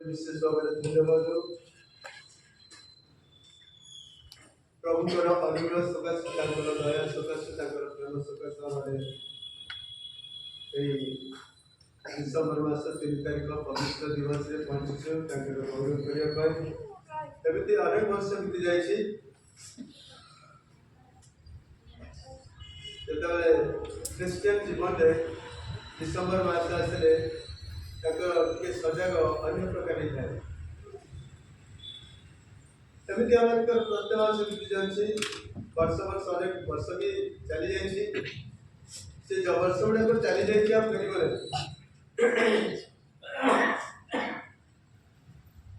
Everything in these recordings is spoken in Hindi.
विशेष भाव में धन्यवाद प्रभुଙ୍କର ଅନୁଗ୍ରହ ସକାଶେ ତାଙ୍କର ଦୟା ସକାଶେ ତାଙ୍କର ପ୍ରେମ ସକାଶେ ଆମେ ଏହି ଡିସେମ୍ବର ମାସ 3 ତାରିଖ ପବିତ୍ର ଦିବସରେ ପହଞ୍ଚିଛୁ ତାଙ୍କର ଗୌରବ କରିବା ପାଇଁ। ଏମିତି ଅନେକ ବର୍ଷ ବିତି ଯାଇଛି ଯେତେବେଳେ ଖ୍ରୀଷ୍ଟିଆନ ଜୀବନରେ ଡିସେମ୍ବର ମାସ ଆସିଲେ ତାଙ୍କର ଟିକେ ସଜାଗ ଅନ୍ୟ ପ୍ରକାର ହେଇଥାଏ। ସେମିତି ଆମର ପ୍ରତ୍ୟେକ ମାସ ବିତି ଯାଉଛି, ବର୍ଷ ବର୍ଷ ଅନେକ ବର୍ଷ ବି ଚାଲି ଯାଇଛି। ସେ ଯୋଉ ବର୍ଷ ଗୁଡାକ ଚାଲି ଯାଇଛି ଆଉ ଫେରିଗଲେ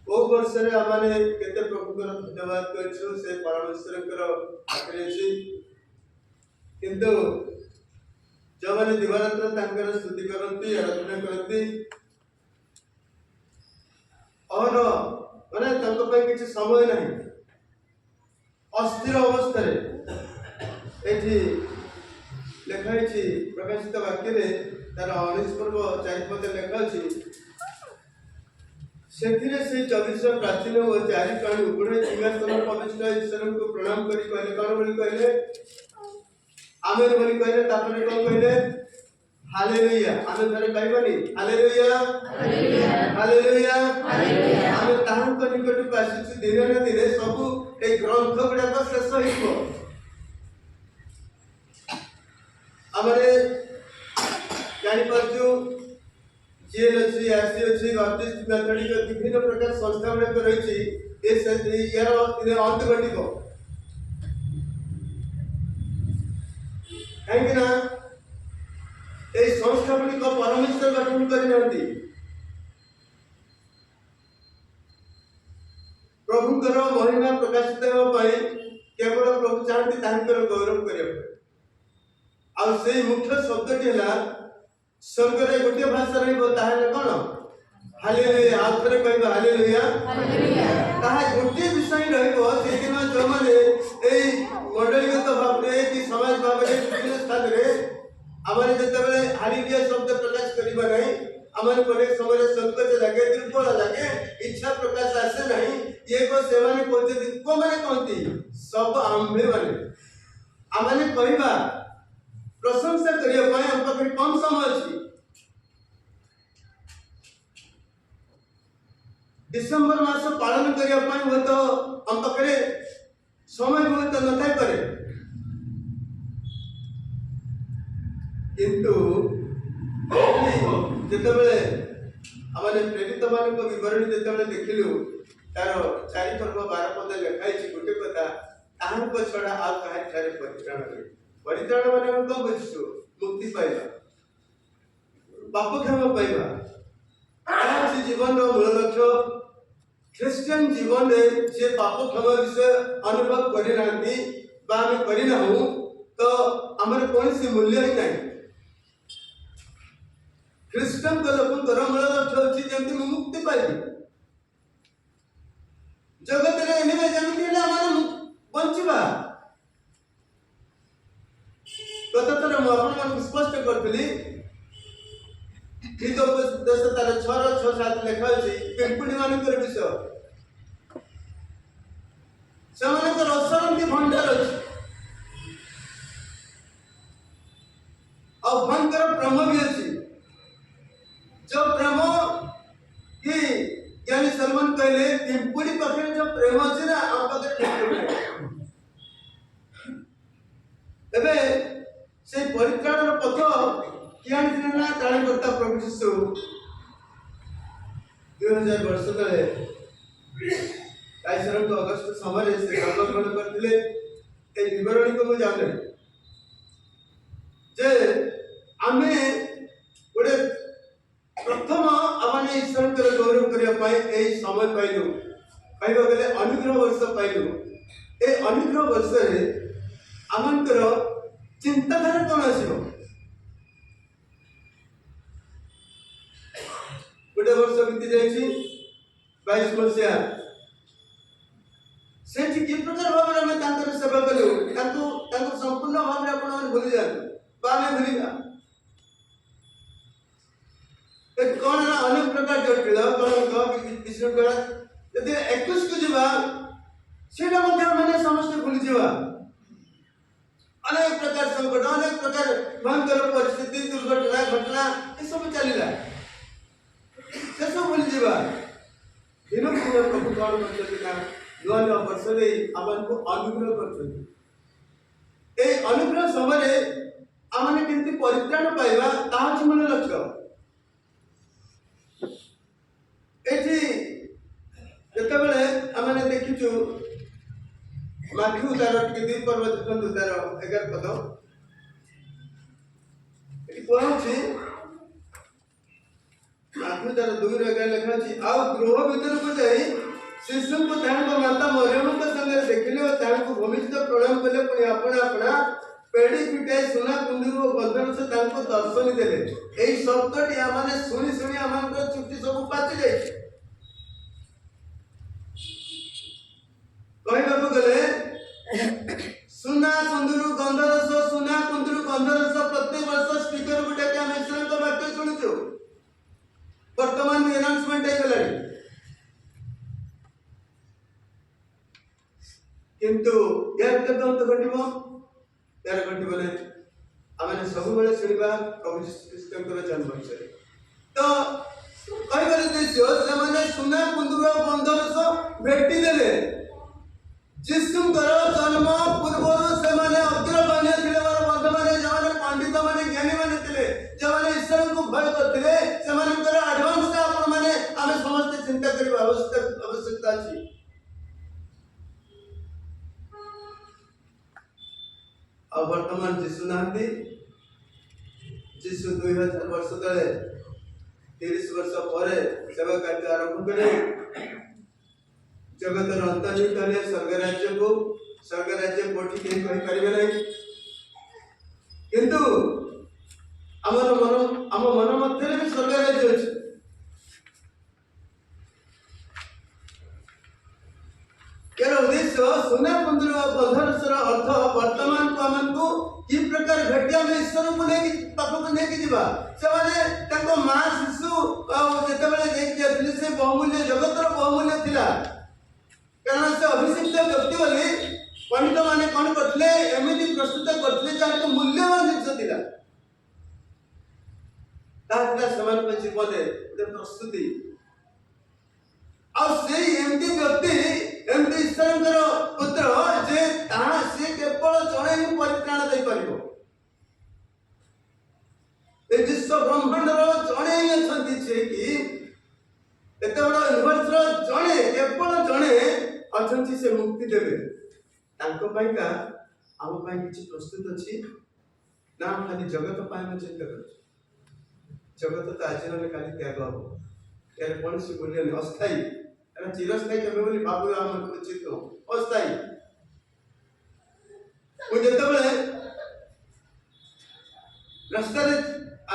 କୋଉ ବର୍ଷରେ ଆମେ କେତେ ପ୍ରଭୁଙ୍କର ଧନ୍ୟବାଦ କରିଛୁ ସେ ପରମେଶ୍ୱରଙ୍କର ପାଖରେ ଅଛି। କିନ୍ତୁ ଯେଉଁମାନେ ଦିବାରାତ୍ର ତାଙ୍କର ସ୍ତୁତି କରନ୍ତି ଆରାଧନା କରନ୍ତି और ମାନେ ତାଙ୍କ ପାଇଁ କିଛି ସମୟ ନାହିଁ, अस्थिर ଅବସ୍ଥାରେ ଏଠି ଲେଖା ହେଇଛି ପ୍ରକାଶିତ ବାକ୍ୟରେ ତାର 19 ପର୍ବ 4 ପଦ ଲେଖା ଅଛି। ସେଥିରେ ସେ 24 ପ୍ରାଚୀନ ଓ 4 ପ୍ରାଣୀ ଉପରେ ସିଂହାସନ ପବିତ୍ର ଈଶ୍ୱରଙ୍କୁ ପ୍ରଣାମ କରି କହିଲେ, କ'ଣ ବୋଲି କହିଲେ? आमेन बोली कहले। तापर कौन कहले? हालेलुया। आमे घरे कहबनी हालेलुया हालेलुया हालेलुया। आमे ताहन को निकट को आसीछु दिने न दिने सब ए ग्रंथ गुडा तो शेष होइबो। हमरे जानि परजु जेल अछि आसी अछि बाप्तिस्ट कैथोलिक विभिन्न प्रकार संस्था गुडा रहिछि ए से यार दिने अंत घटिबो। कहीं ना ये संस्था गुड़िक परमेश्वर गठन करना प्रभुंकर महिमा प्रकाशित होगापी केवल प्रभु चाहती गौरव करने मुख्य शब्दटी है स्वर्ग गोटे भाषा कौन? हालेलुया। आउ थे कह हालेलुया। गोटे विषय रही जो मैंने मंडलीगत भाव कि समाज भाव विभिन्न स्थान में जिते हालेलुया शब्द प्रकाश करवा ना आम अनेक समय संकोच लगे दुर्बल लगे इच्छा प्रकाश आसे ना ये से कहते सब आम्भे मैंने आम कहवा प्रशंसा करने आम पाखे कम समय अच्छी। डिसेम्बर मास पालन करने हुए तो आम पाखे समय बहुत न थाई पारे, किंतु जितेबले आम प्रेरित मान विवरणी जिते देखिलु तार 4 पर्व 12 पद लिखाई गोटे कथा छड़ा आउ कहां परित्राण माने कौन बुझु? मुक्ति पाइबा, पाप क्षमा पाइबा जीवन मूल लक्ष्य। ख्रिस्टियन जीवन में जे पाप क्षमा विषय अनुभव करना तो आमर कौन सी मूल्य ही नहीं। ख्रिस्टियन लोकर मूल लक्ष्य अच्छी जमी मुक्ति पाइबी जगत में जमी बचा। गत थर मुझे स्पष्ट करी तार 6:6-7 लेखा पिंपुड़ी मान विषय से असरंती भंडार अच्छी और भयंकर प्रेम भी अच्छी। जो प्रेम कि ज्ञानी सलमान कहले पिंपुड़ी पाखे जो प्रेम अच्छी ना आम पाखे एबे से परित्राणर पथ किए ना त्राणकर्ता प्रभु यीशु 2000 वर्ष तले 22 अगस्त समय से जन्मग्रहण करते। विवरणी को मुझे जाने जे आमे गोटे प्रथम आम ईश्वर गौरव करने समय पाइलु कह गले अनुग्रह वर्ष पाइलु। ए अनुग्रह वर्ष आमर चिंताधारा कौन आसो? गोटे वर्ष बीती जाइए 22 मसीहा से कि प्रकार भाव में सेवा कलु संपूर्ण भाव में आप भूली जाते भूलिया कौन ना अनेक प्रकार जटिल कलंक विशृंखला यदि 21 को जीवा सेटा मैंने समस्त भूली जीवा अनेक प्रकार संकट अनेक प्रकार भयंकर परिस्थिति दुर्घटना घटना ये सब चलला से सब भूली जीवा दिन को प्रभु कौन करते ना नुआ नुआ वर्ष आम को अनुग्रह कर अनुग्रह समय आम केमती परित्राण पाइबा ताहा मूल लक्ष्य एठी जेतेबेले आमने देखिचु माथ्यू तार टिके दुई पर्व देखंतु तार 11 पद एठी कोहछि माथ्यू तार 2 रे 11 लिखा अछि आ गृह भीतर को जाई शिशु को तांको माता मरियम के संगे देखिले और तांको भूमिस्थ प्रणाम कले पुनी अपना अपना पेड़ी पिटाई सुना कुंदरू और बंधन से तांको दर्शन देले एई शब्दटी आमाने सुनी सुनी आमानकर चुट्टी सब पाचि जाई कहबाकू गले सुना कुंदरू गंधरस सुना कुंदरू गंधरस प्रत्येक वर्ष स्पीकर गुटे के हम ईश्वर को वाक्य सुनिछु वर्तमान में अनाउंसमेंट है गलानी किंतु यार केते अंत घटिबो यार घटिबले आमे सब बेले सुनिबा प्रभु यीशु ख्रीष्टकर जन्म विषय तो कहबारे देशो से माने सुना कुंदरू गंधरस भेटी देले जिसुଙ୍କର जन्म पूर्वରୁ ସେମାନେ ଅଗ୍ରଗଣ୍ୟ ଥିଲେ ବର୍ତ୍ତମାନ ସେମାନେ ପଣ୍ଡିତ ମାନେ ଜ୍ଞାନୀ ମାନେ ଥିଲେ ସେମାନେ ଈଶ୍ୱରଙ୍କୁ ଭୟ କରୁଥିଲେ ସେମାନଙ୍କର ଆଡଭାନ୍ସ ଆପଣ ମାନେ ଆମେ ସମସ୍ତେ ଚିନ୍ତା କରିବା ଆବଶ୍ୟକତା ଅଛି ଆଉ ବର୍ତ୍ତମାନ ଯୀଶୁ ନାହାନ୍ତି ଯୀଶୁ 2000 ବର୍ଷ ତଳେ 30 ବର୍ଷ ପରେ ସେବା କାର୍ଯ୍ୟ ଆରମ୍ଭ କଲେ जगत अंत नहीं कले स्वर्ग राज्य कोठी के कहि परिबे नहीं किंतु आम मन मध्य भी स्वर्ग राज्य अछि केर उद्देश्य सुना कुंदरू बंधनसर अर्थ वर्तमान को हमको की प्रकार भेटिया में ईश्वर को लेके पाप को लेके जीवा से माने ताको मां शिशु जेते बेले देख जाथिले से बहुमूल्य जगतर बहुमूल्य थिला कारण से अभिषिक्त व्यक्ति बोली पंडित माने कौन करथिले एमिति प्रस्तुत करथिले जे मूल्यवान जिनिस दिला ताकि समान को जीवन दे प्रस्तुति और से एमिति व्यक्ति एमिति ईश्वरकर पुत्र जे ताहा से केवल जणे ही परित्राण दे परिबो ए विश्व ब्रह्मांड रो जणे ही अछंती छे कि एते बड़ यूनिवर्स रो जणे केवल जणे अछंती से मुक्ति देबे तांको पाइका आम पाइ किछि प्रस्तुत अछि ना खाली जगत पाइ में चिंता कर जगत तो आज न खाली त्याग हो यार कौन से बोलिए अस्थाई एना चिरस्थाई केबे बोली बाबू हम उचित हो अस्थाई ओ जते बेले रास्ता रे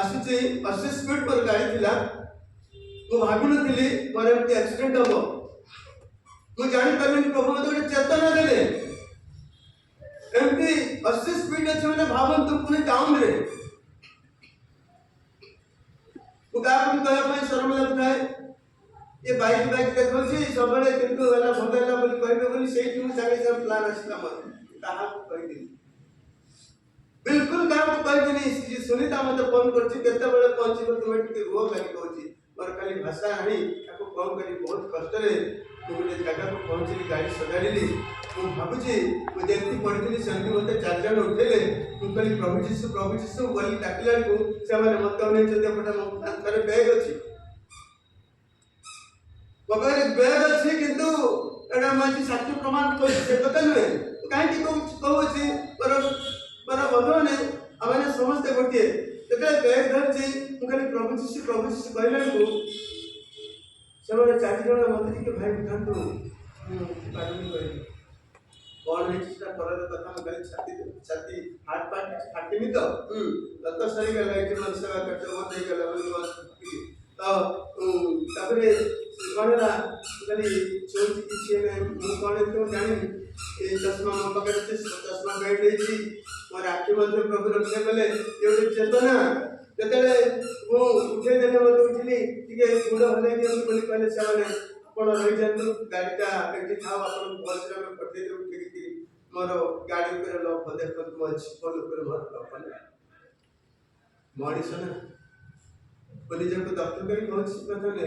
आसी 80 स्पीड पर गाड़ी थिला वो भाबी नथिली पर एक्सीडेंट हो मु जानि परमिन प्रभु मते गोटे चेतना देले एमती 80 स्पीड अछि माने भाबन तुम पुने टाउन रे उदाहरण कहे पई शर्म लगता है ये बाइक देखो छी सबले किंतु वाला भगला बोली कहबे बोली सेही मु सागे सब प्लान असला मत कहा कहि दी बिल्कुल का कहि दी सुनीता मते फोन करछि केते बेले पहुंची तुमे टिके रो कहि कहछि और खाली भाषा नहीं ताको कम करी बहुत कष्ट रे गोटे जगह को पहुंचली गाड़ी सजाड़ी मु भाबुची मु जेती पड़ती सेमती मते 4 जन उठेले मु कहली प्रभु जीसु बोली डाकला को से माने मते ने जते पटा तारे बैग अछि बगर बैग अछि किंतु एडा माची साक्ष्य प्रमाण को से कत नहे काहे की कहउछि पर बदने आमे समस्त गोटे जते बैग धरछि मु कहली प्रभु जीसु कहला को सेमाने 4 जन मते टिके भाई उठांतु पानी करी कौन है चिस्ता परर कथा में गली छाती हाथ पाट फाटिनी तो लत सरी गला कि मन सेवा करते वो दे गला बोली बस तो तापरे कोनला गली चोट किछि ने मु कोन तो जानि ए चश्मा म पकड़ते चश्मा बैठ देछि मोर आखि मध्य प्रभु रखे गले ये चेतना ଯେତେବେଳେ ମୁଁ ଉଠେଇ ଦେଲେ ମୋତେ ଉଠିଲି ଟିକେ ଗୁଡ଼ ହଲେଇ ଦିଅନ୍ତୁ ବୋଲି କହିଲେ ସେମାନେ ଆପଣ ରହିଯାଆନ୍ତୁ ଗାଡ଼ିଟା ଏଠି ଥାଉ ଆପଣଙ୍କୁ ବସରେ ଆମେ ପଠେଇଦେବୁ ଠିକ୍ ମୋର ଗାଡ଼ି ଉପରେ ଲକ୍ ଦେଖନ୍ତୁ ମୋ ଜୀବନ ଉପରେ ମୋର ଲକ୍ ନାହିଁ ମଣିଷ ନା ମୁଁ ନିଜକୁ ଦକ୍ଷ କରି କହୁଛି ପ୍ରଥମେ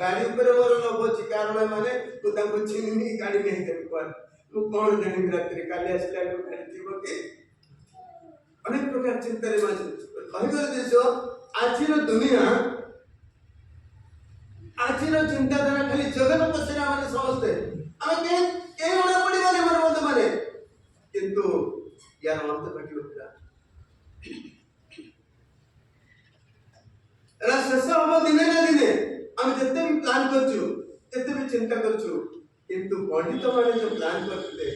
ଗାଡ଼ି ଉପରେ ମୋର ଲୋଭ ଅଛି କାରଣ ମାନେ ମୁଁ ତାଙ୍କୁ ଚିହ୍ନିନି ଗାଡ଼ି ନେଇଦେବି କୁଆଡ଼େ ମୁଁ କ'ଣ ଜାଣିବି ରାତିରେ କାଲି ଆସିଲା ବେଳକୁ ଗାଡ଼ି ଥିବ କି ଅନେକ ପ୍ରକାର ଚିନ୍ତାରେ ମାଝି କହିବାର ଦେଶ ଆଜିର ଦୁନିଆ ଆଜିର ଚିନ୍ତାଧାରା ଖାଲି ଜଗତ ପଛରେ ଆମେ ସମସ୍ତେ ଆମେ କେହି ମନେ ପଡ଼ିବନି ମୋର ମତ ମାନେ କିନ୍ତୁ ୟାର ଅନ୍ତ ଘଟିବ ପୁରା ଏରା ଶେଷ ହବ ଦିନେ ନା ଦିନେ ଆମେ ଯେତେ ବି ପ୍ଲାନ୍ କରୁଛୁ ଯେତେ ବି ଚିନ୍ତା କରୁଛୁ କିନ୍ତୁ ପଣ୍ଡିତ ମାନେ ଯୋଉ ପ୍ଲାନ୍ କରିଥିଲେ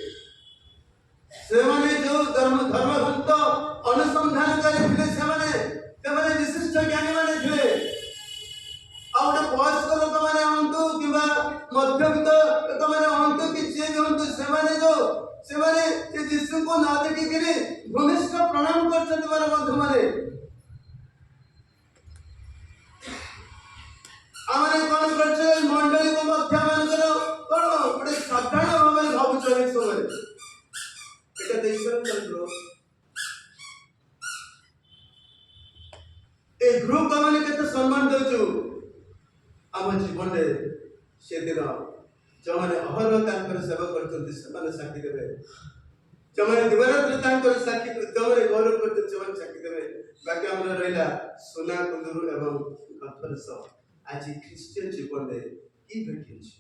ସେମାନେ ଯୋଉ ଧର୍ମଗ୍ରନ୍ଥ ଅନୁସନ୍ଧାନ କରିଥିଲେ ସେମାନେ ବିଶିଷ୍ଟ ଜ୍ଞାନୀ ମାନେ ଥିଲେ ଆଉ ଗୋଟେ ବୟସ୍କ ଲୋକମାନେ ହୁଅନ୍ତୁ କିମ୍ବା ମଧ୍ୟବିତ୍ତ ଲୋକମାନେ ହୁଅନ୍ତୁ କି ଯିଏ ବି ହୁଅନ୍ତୁ ସେମାନେ ସେ ଯୀଶୁଙ୍କୁ ନ ଦେଖିକିରି ଭୂମିଷ୍ଠ ପ୍ରଣାମ କରିଛନ୍ତି ମୋର ବନ୍ଧୁମାନେ ଆମେ କ'ଣ କରୁଛେ ମଣ୍ଡଳୀଙ୍କ ମଧ୍ୟ ମାନଙ୍କର କ'ଣ ଗୋଟେ ସାଧାରଣ ଭାବରେ ଭାବୁଛୁ ଅନେକ ସମୟରେ এটা তো ঈশ্বর চন্দ্র এই গ্রুপ মানে কেତେ সম্মান দেଉଛୁ ଆମ ଜୀବନରେ ସେଦିନ ଯେଉଁମାନେ ଅହରହ ତାଙ୍କର ସେବା କରୁଛନ୍ତି ସେମାନେ ସାକ୍ଷୀ ଦେବେ ଯେଉଁମାନେ ଦିବାରାତ୍ରି ତାଙ୍କର ସାକ୍ଷୀ ଯେଉଁମାନେ ଗୌରବ କରୁଛନ୍ତି ସେମାନେ ସାକ୍ଷୀ ଦେବେ ବାକି ଆମର ରହିଲା ସୁନା କୁନ୍ଦୁରୁ ଏବଂ ପଥର ଆଜି ଖ୍ରୀଷ୍ଟୀୟ ଜୀବନରେ କି ଭେଟିଛୁ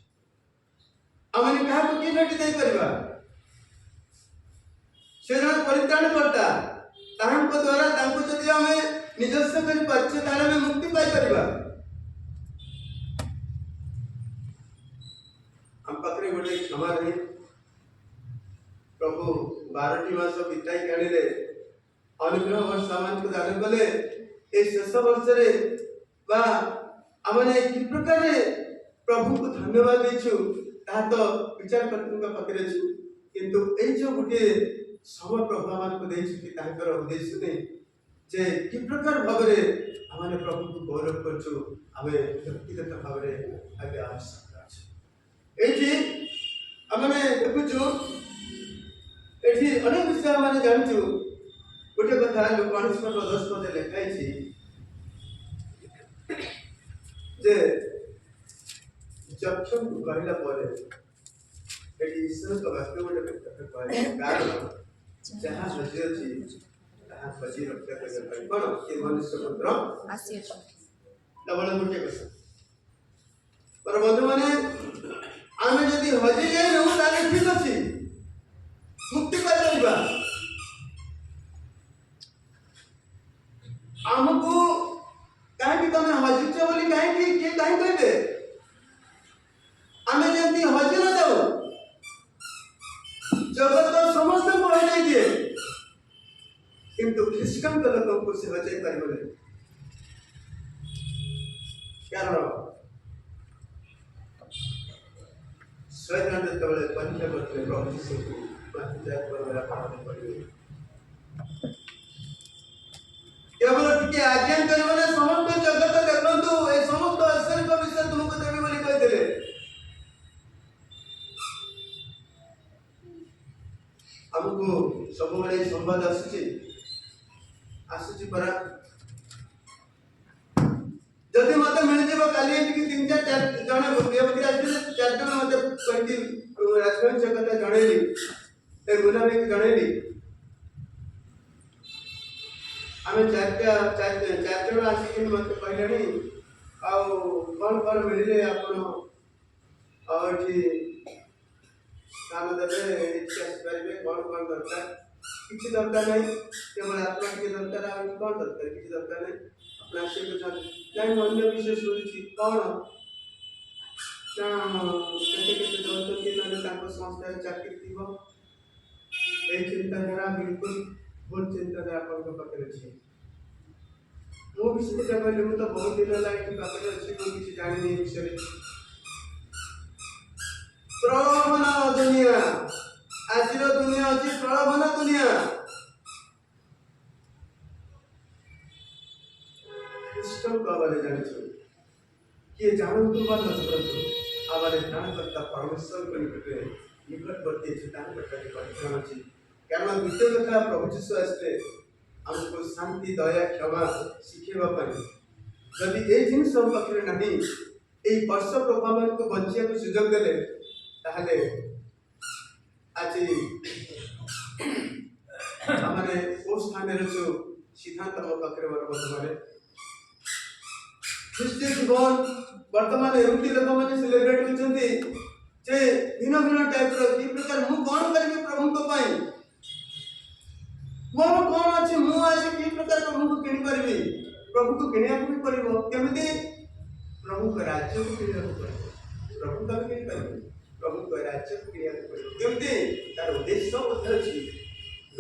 ଆମେ କାହାକୁ କି ଭେଟି ଦେଇପାରିବା ସେ ଜଣେ ପରିତ୍ରାଣକର୍ତ୍ତା ତାହାଙ୍କ ଦ୍ୱାରା ତାଙ୍କୁ ଯଦି ଆମେ ନିଜସ୍ୱ କରିପାରୁଛେ ତାହେଲେ ଆମେ ମୁକ୍ତି ପାଇପାରିବା ଆମ ପାଖରେ ଗୋଟେ କ୍ଷମା ନାହିଁ ପ୍ରଭୁ 12ଟି ମାସ ବିତାଇ ଆଣିଲେ ଅନୁଗ୍ରହ ବର୍ଷ ଆମକୁ ଦାନ କଲେ ଏ ଶେଷ ବର୍ଷରେ ବା ଆମେ କି ପ୍ରକାରେ ପ୍ରଭୁଙ୍କୁ ଧନ୍ୟବାଦ ଦେଇଛୁ ତାହା ତ ବିଚାରକର୍ତ୍ତାଙ୍କ ପାଖରେ ଅଛି କିନ୍ତୁ ଏଇ ଯୋଉ ଗୋଟିଏ ସମୟ ପ୍ରଭୁ ଆମକୁ ଦେଇଛନ୍ତି ତାଙ୍କର ଉଦ୍ଦେଶ୍ୟ ନେଇ ଯେ କି ପ୍ରକାର ଭାବରେ ଆମେ ପ୍ରଭୁଙ୍କୁ ଗୌରବ କରୁଛୁ ଆମେ ବ୍ୟକ୍ତିଗତ ଭାବରେ ଆଗେ ଆବଶ୍ୟକତା ଅଛି ଏଇଠି ଆମେ ଦେଖୁଛୁ ଏଠି ଅନେକ ବିଷୟ ଆମେ ଜାଣିଛୁ ଗୋଟେ କଥା ଲୋକମାନଙ୍କର 10 ପଦେ ଲେଖା ହେଇଛି ଯେ ଯକ୍ଷଙ୍କୁ କହିଲା ପରେ ଏଠି ଈଶ୍ୱରଙ୍କ ବାକ୍ୟ ଗୋଟେ କଥା କହିଲେ କାରଣ ଯାହା ହଜି ଅଛି ତାହା ଖୋଜି ରକ୍ଷା କରିବା ପାଇଁ କ'ଣ ଏ ମନୁଷ୍ୟ ପୁତ୍ର ଆସିଅଛି ଡବଲ ଗୋଟେ କଥା ପର ବନ୍ଧୁମାନେ ଆମେ ଯଦି ହଜି ଯାଇନୁ ତାହେଲେ ଠିକ ଅଛି ମୁକ୍ତି ପାଇପାରିବା ଆମକୁ କାହିଁକି ତମେ ହଜିଛ ବୋଲି କାହିଁକି କିଏ କାହିଁ କହିବେ ଆମେ ଯେମିତି ହଜି ନ ଯାଉ ଜଗତ ସମସ୍ତଙ୍କୁ ହଜାଇ ଦିଏ କିନ୍ତୁ ଖ୍ରୀଷ୍ଟିଆନ ଲୋକଙ୍କୁ ସେ ହଜାଇ ପାରିବ ନାହିଁ କାରଣ ଶୈତାନ ଯେତେବେଳେ ପରୀକ୍ଷା କରିଥିଲେ ପ୍ରଭୁ ଯୀଶୁଙ୍କୁ କେବଳ ଟିକେ ଆଜ୍ଞା କରିବ ନା ସମସ୍ତ ଜଗତ ଦେଖନ୍ତୁ ଏ ସମସ୍ତ ଈଶ୍ୱରଙ୍କ ବିଷୟ ତୁମକୁ ଦେବି ବୋଲି କହିଥିଲେ ଆମକୁ ସବୁବେଳେ ସମ୍ବାଦ ଆସୁଛି ପରା ଯଦି ମତେ ମିଳିଯିବ କାଲି ଏଠିକି 3-4 ଜଣ ବ୍ୟକ୍ତି ଆସିଥିଲେ 4 ଜଣ ମତେ କହିକି ରାଜବଂଶ କଥା ଜଣେଇଲି ଏ ଗୁଲାମୀକୁ ଜଣେଇଲି ଆମେ 4 ଜଣ ଆସିକି ମତେ କହିଲେଣି ଆଉ କ'ଣ ମିଳିଲେ ଆପଣ ଆଉ ଏଠି କାମ ଦେବେ ଏଠି ଆସିପାରିବେ କ'ଣ ଦରକାର କିଛି ଦରକାର ନାହିଁ କେବଳ ଆତ୍ମା ଟିକେ ଦରକାର ଆଉ କ'ଣ ଦରକାର କିଛି ଦରକାର ନାହିଁ ଆପଣ ଆସିବାକୁ ଚାହୁଁଛନ୍ତି ନାଇଁ ମୁଁ ଅନ୍ୟ ବିଷୟ ଶୁଣିଛି କ'ଣ ନା କେତେ ଦେଉଛନ୍ତି ନହେଲେ ତାଙ୍କ ସଂସ୍ଥାରେ ଚାକିରି ଥିବ এই চিন্তাধারা বিলকুল ভুল চিন্তাধারা আপনার পাখে আছে ମୁଁ ବି ସେଟା କହିଲି ମୁଁ ତ ବହୁତ ଦିନ ହେଲା ଏଠି ପାଖରେ ଅଛି ମୁଁ କିଛି ଜାଣିନି ଏ ବିଷୟରେ ପ୍ରଲୋଭନ ଦୁନିଆ ଆଜିର ଦୁନିଆ ଅଛି ପ୍ରଲୋଭନ ଦୁନିଆ ध्यान वा नचरतु आमारे ध्यानकर्ता परमेश्वर को निकटे निकटवर्ती अछि ध्यानकर्ता परिक्रम अछि कारण द्वितीय कथा प्रभु यीशु आसले हमको शांति दया क्षमा शिखेबा पाई जदि ए जिनिस हम पाखरे नाही ए वर्ष प्रभावन को बंचिया को सुजोग देले ताहले आज हमने ओ स्थान रे जो सिद्धांत हम पाखरे वर्तमान ख्रिस्टीय जीवन वर्तमान एमती लोक माने सेलिब्रेट होचंती जे भिन्न भिन्न टाइप रो की प्रकार मु कोन करबी प्रभु को पाई मोर कोन अछि मु आज की प्रकार प्रभु को किनि करबी प्रभु को किनिया को पड़िबो केमिति प्रभु को राज्य को किनिया को पड़िबो प्रभु का किनि करबी प्रभु को राज्य को किनिया को पड़िबो केमिति तार उद्देश्य होता अछि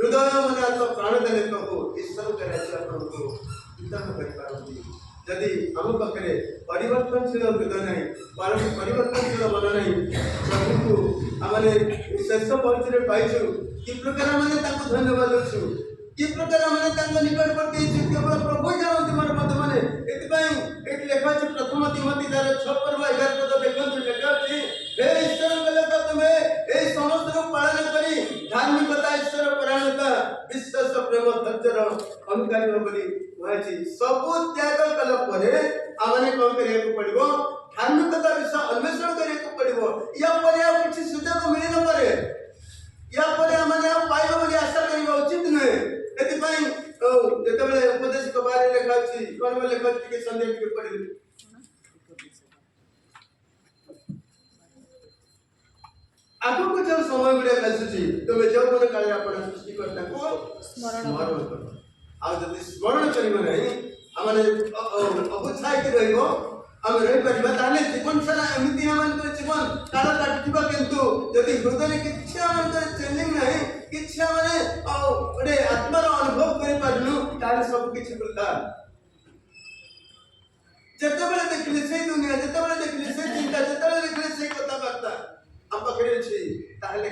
हृदय मन आत्मा प्राण देले प्रभु ईश्वर के राज्य प्रभु को वितरण कर पारंती यदि हम पाखरे परिवर्तनशील हृदय नहीं परिवर्तनशील मन नहीं प्रभु को आमने शेष परिचय पाइछु कि प्रकार माने ताको धन्यवाद देछु कि प्रकार माने ताको निकटवर्ती छु केवल प्रभु जानନ୍ତି मन मत माने एति पई एक लेखा अछि प्रथम तिमोथी 6:11 पद देखंतु लेखा अछि हे ईश्वर के तुमे ए समस्त को पालन करी धार्मिकता ईश्वर परायणता विश्वास प्रेम धैर्यर अनुकारी बोली होछि सब त्याग कला परे आमने कोन करिया को पड़िबो धार्मिकता विषय अन्वेषण करिया को पड़िबो या परे आ किछि सुजोग मिलि न पारे या परे आमने पाइबो बोली आशा करिबा उचित नहे एति पई जेतबेले उपदेश को बारे लेखा अछि कोन लेखा अछि के संदेह के पड़िबो आगो को जब समय गुड़े आसुची तुम जो मन काले आपण सृष्टिकर्ता को स्मरण करो आ जदि स्मरण करिबो नहीं हमने अबुछाई के रहइबो हम रहि परिबा ताले जीवन सारा एमिति हमन को जीवन काल काटिबा किंतु जदि हृदय किछि हमन को चेंजिंग नहीं किछि हमने ओडे आत्मार अनुभव करि पारलु ताले सब किछि वृथा जेतबेले देखले से दुनिया जेतबेले देखले से चिंता जेतबेले देखले से कथा बार्ता हम पकड़े छी ताले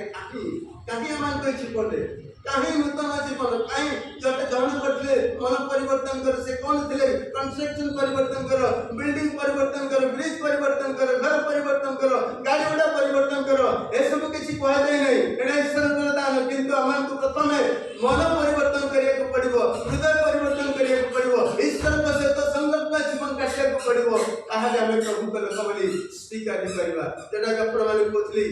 काहे हमन को छी पड़े काहे नूतन जीवन काहे जट जन करले मन परिवर्तन कर से कौन थिले कंस्ट्रक्शन परिवर्तन करो बिल्डिंग परिवर्तन करो ब्रिज परिवर्तन करो घर परिवर्तन करो गाड़ी घोड़ा परिवर्तन करो ए सब किछि कहै दे नै एना ईश्वर को दान किंतु हमन को प्रथमे मन परिवर्तन करिया को पड़िबो हृदय परिवर्तन करिया को पड़िबो ईश्वर को से तो संकल्प जीवन काटिया को पड़िबो ताहाले हम प्रभु को लोक बोली स्वीकार करबा जेटा के प्रमाण कोथली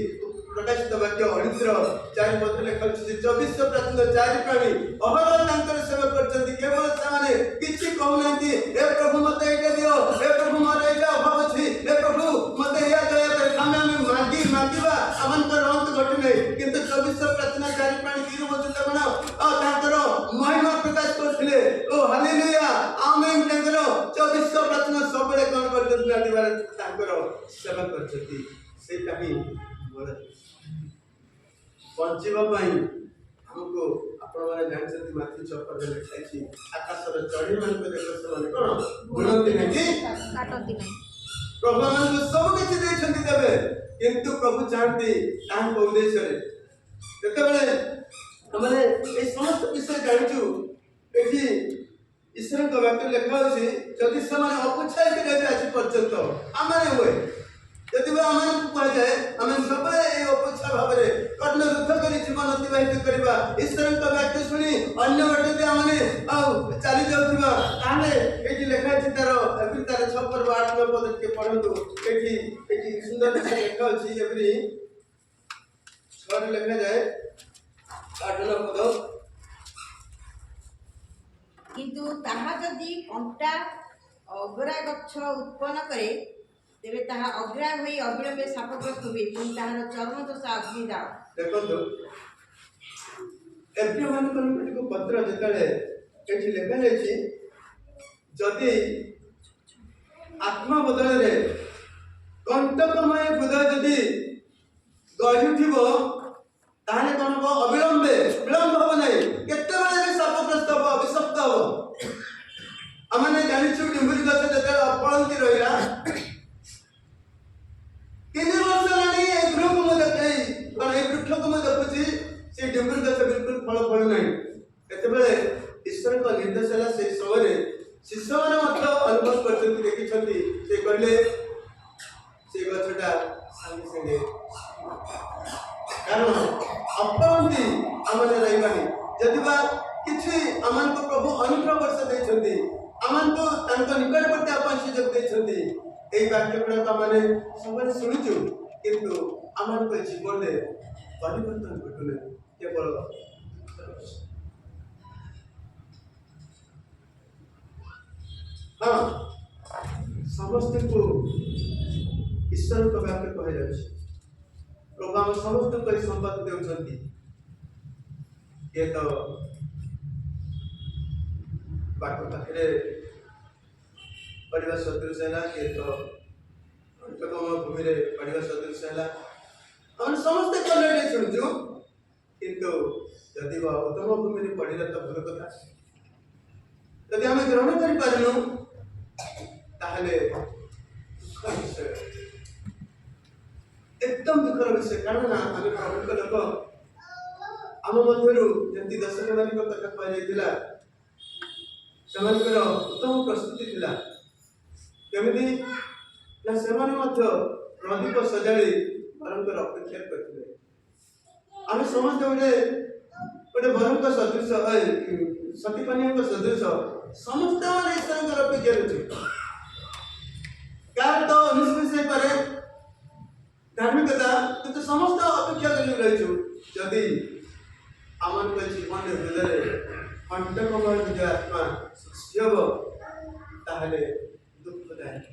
प्रकाशित वाक्य 19 पद लेखा अछि 24 प्राचीन चारि प्राणी अहर तांकर सेवा करछन्ती केवल साने किछि कहू नांती हे प्रभु मते एटा दियो हे प्रभु मते एटा अभाव अछि हे प्रभु मते या दया कर हमें मांगीबा हमन को रंत घट नै किंतु 24 प्राचीन चारि प्राणी गिरु बचत बना आ तांकर महिमा प्रकाश करथिले ओ हालेलुया आमेन तांकर 24 प्राचीन सबले कोन करछन्ती आदिवार तांकर सेवा करछन्ती सेटा ही बोले बंचिबा पई हमको आपण माने जानछथि माथि चपर ले खाइछि आकाश रे चढ़ी मन को देखो सने कोन गुणति नै कि काटति नै प्रभु मन को सब किछि दैछन्ति देबे किंतु प्रभु चाहती तान को उद्देश्य रे जेतेबेले हमने ए समस्त विषय जानिछु एठी ईश्वर को वाक्य लेखा अछि जदि समान अपुछाय के देबे अछि पर्यंत आमाने होय यदि आमन को कह जाए आमन सब ए अपेक्षा भाबरे कर्ण रुद्ध करी जीवन अतिबाहित करबा ईश्वर का वाक्य सुनी अन्य बटे आमने चली जाउथिबा ताने एठी लेखा अछि तार 6 पर 8 पद के पढंतु एठी सुंदर से लेखा अछि एवरी 6 लेखा जाए 8 पद किंतु ताहा जदि कंटा अगरा गच्छ उत्पन्न करे तेबे ताहा अग्रा होई अविलंबे सापग्रस्त होबे पुन ताहार चर्म दशा अग्नि दाव देखंतु एभ्रीवन को पत्र जेतले एठी लेखा जायछि जदि आत्मा बदल रे कंटकमय हृदय जदि गढ़ी उठिबो ताहाले कोन को अविलंबे विलंब हो नै केते बेले सापग्रस्त हो अभिशप्त हो हमने जानिछु डिम्बुरी गछ जेतले अपळंती रहिला किने वर्ष लानी ए वृक्ष को देखै कोन ए वृक्ष को देखुछि से डिम्बुरी गछ बिल्कुल फल नै केतेबेले ईश्वर को निर्देश होला से समय शिष्य माने मतलब अनुभव करछन्ती देखिछन्ती से कहले कारण अपरंती आमने रहिबानी जदि बा किछि अमन को प्रभु अनुग्रह वर्ष देछंती अमन को तांको निकटवर्ती अपन सुयोग देछंती एई वाक्य गुडा माने सबले सुनिछु किंतु अमन को जीवन में परिवर्तन घटुने केवल हाँ समस्त को ईश्वर को वाक्य कहे जाछि प्रभु हम समस्त को संपत्ति देउछंती ये तो बाट पाखे पढ़ा सदृश है ये तो भूमि पढ़ा सदृश है हम समस्ते कल्याण शुणुचु किंतु जदि उत्तम भूमि पढ़ला तो भल कथा जदि आम ग्रहण कर पारनु ताहले दुखर विषय एकदम दुखर विषय कारण आम प्रमुख लोक आम मध्यरु जंती दर्शक मानिक कथा कह जाइतिला सेमानकर उत्तम प्रस्तुति थिला केमिति ना सेमाने मध्य प्रदीप सजाड़ी परंपर अपेक्षा करथिले आम समस्त गोटे बरंक सदृश सतीपानी सदृश समस्त ईश्वर अपेक्षा रही कार तो निष्मिश पारे धार्मिकता किंतु समस्त अपेक्षा कर रही जदि आम जीवन हृदय कंटकमय जो आत्मा सृष्टि हम ताहले दुखदायक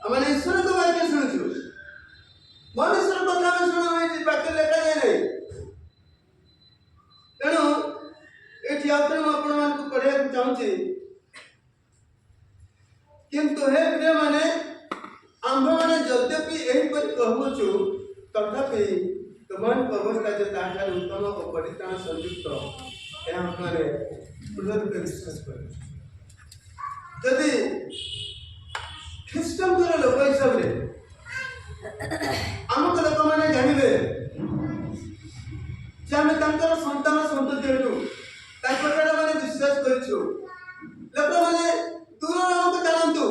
आम ईश्वर को वाक्य शुणुचु मनुष्य कथा में शुणु वाक्य लेखा जाए नहीं तेणु ये आउे मुझे पढ़ा चाहूँगी किंतु हे प्रिय माने आंभ मैंने यद्यपि यहीपर कहूचु तथापि तुम अवस्था जो ताठार उत्तम और परित्राण संयुक्त यह पूर्ण रूपे विश्वास कर ख्रीष्टान लोक हिसाब से आमक लोक मैंने जानवे संतान संतति मैंने विश्वास करूँ लोक मैंने दूर आमको जानतु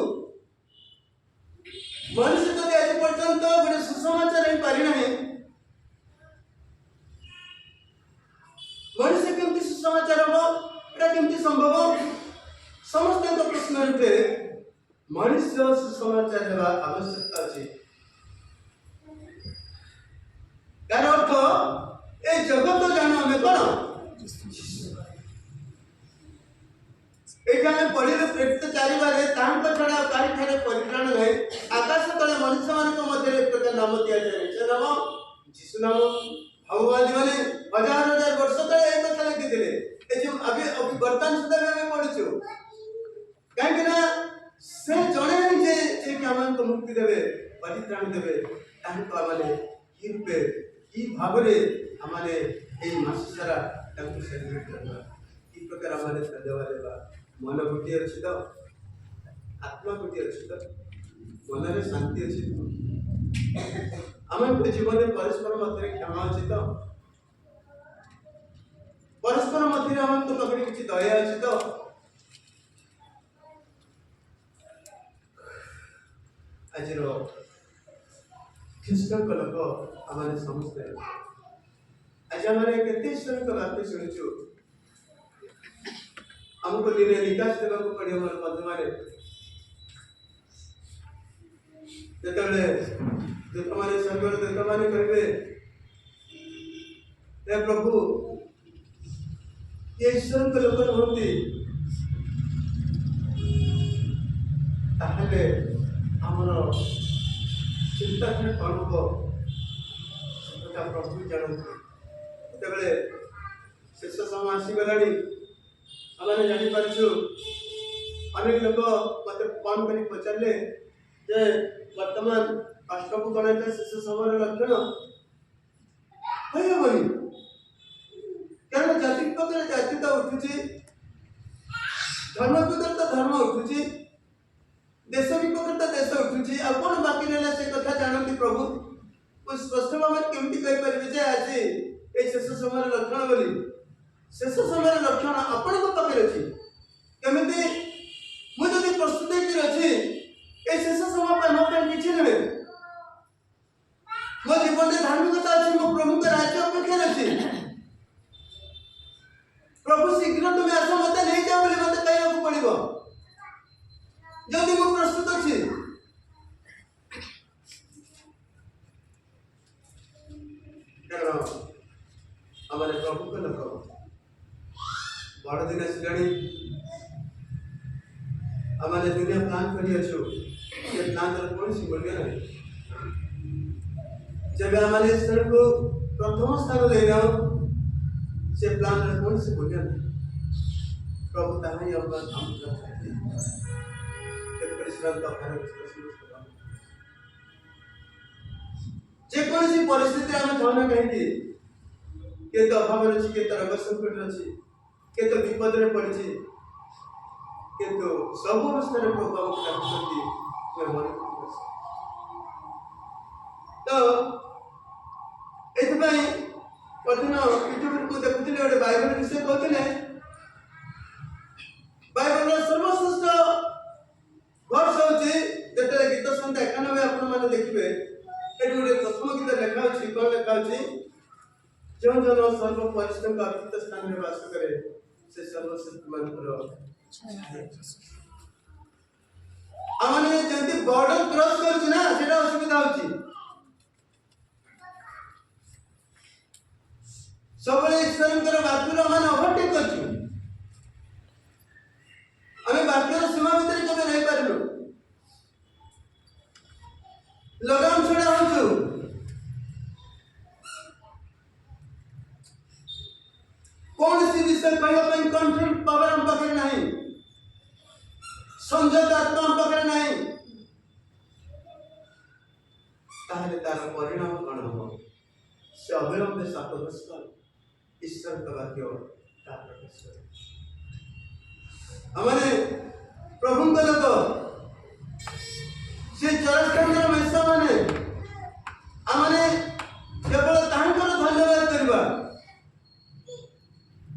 मनुष्य जब आज पर्यंत गोटे सुसमाचार हो पारि ना मनुष्य केमती सुसमाचार हम एटा केमती संभव समस्त प्रश्न रूपे मनुष्य सुसमाचार होगा आवश्यकता अच्छी यार अर्थ ए जगत जान आम कौन ये पढ़िले प्रेरित चारिबारे छड़ा कारिठारे परित्राण नहीं आकाश तले मनुष्य मान मध्य एक प्रकार नाम दिया जाए से नाम जीशु नाम भगवान मैंने हजार हजार वर्ष तले एक कथा लिखिले अभी वर्तमान सुधा भी आम पढ़ु कहीं से जड़े जे आम मुक्ति देवे परित्राण देवे आमने कि रूपे कि भाव आमने मास सारा सेलिब्रेट करवा कि प्रकार आम देवा देवा मन गोटे अच्छी तो आत्मा गोटे अच्छी तो मन में शांति अच्छी तो आम जीवन में परस्पर मध्य क्षमा अच्छी तो परस्पर मध्य आम तो पाखे किसी दया अच्छी तो आज ख्रीष्टान लोक आम समस्ते आज आम के वाक्य शुणुचु हमको दिन निकास देवा पड़े मोर बंधु मैंने जो दूत मैंने स्वर्गर दूत मैंने कहे प्रभु ये ईश्वर के लोक नुहति आमर चिंता कौन हम प्रभु जानते जो शेष समय आसीगला आम जापारु अनेक लोग मत फोन कर पचारे जे वर्तमान राष्ट्र को कौन शेष समय लक्षण हबनी कारण जाति पक्ष जातीयता उठुची धर्म पक्ष तो धर्म उठुची देश विपक्ष तो देश उठुची आ कौन बाकी रहा से कथा जानती प्रभु स्पष्ट भाव में केमती कहीपर जे आज ये शेष समय लक्षण बोली शेष समय लक्षण आपण पाखे अच्छी केमी मुझे प्रस्तुत अच्छी ये शेष समय मत किसी नुहे मो जीवन में धार्मिकता अच्छी मो प्रभु का राज्य अपेक्षा अच्छी प्रभु शीघ्र तुम्हें आस मत नहीं जाओ बोले मत कहना पड़ो जदि मो प्रस्तुत अच्छी कारण हमारे प्रभु का लोक बड़ दिन आसलाणी हमारे दुनिया प्लान करी अच्छो ये प्लान तर कौन सी बोल गया जब हमारे ईश्वर को प्रथम स्थान देना से प्लान तर कौन सी बोल गया प्रभु ताहा ही अब हम परिश्रम का फल जे कौन सी परिस्थिति हम थाना कहेंगे के तो अभाव अछि के तो रोग संकट अछि के तो विपद रे पड़छि के तो सब अवस्था रे प्रभु हमको रखती मैं मन तो एतबाई पदिन यूट्यूब को देखुथिले गोटे बाइबल विषय कहथिले बाइबल रो सर्वश्रेष्ठ वर्ष होछि जेते गीत संहिता 91 आपण माने देखिबे एटी गोटे प्रथम गीत लेखा अछि कोन लेखा अछि जो जन सर्व परिश्रम का अतीत स्थान में वास करे से सर्वश्रेष्ठ मानकर आमने जंती बॉर्डर क्रॉस करछि ना सेटा असुविधा होछि सबले ईश्वरंकर वाक्यर मान ओवरटेक करछु हमें वाक्यर सीमा भीतर केबे रहि पारलु लगाम छड़ा होछु कौन सी विषय कहवा ପାଇଁ कंट्रोल पावर हम पाखरे नहीं संजत आत्मा हम पाखरे नहीं ताहले तार परिणाम कौन हो से अविलंब सातग्रस्त ईश्वर का वाक्य का प्रकाश हमारे प्रभु का लोग से चरस्कंदर मैसा माने हमने केवल तांकर धन्यवाद करबा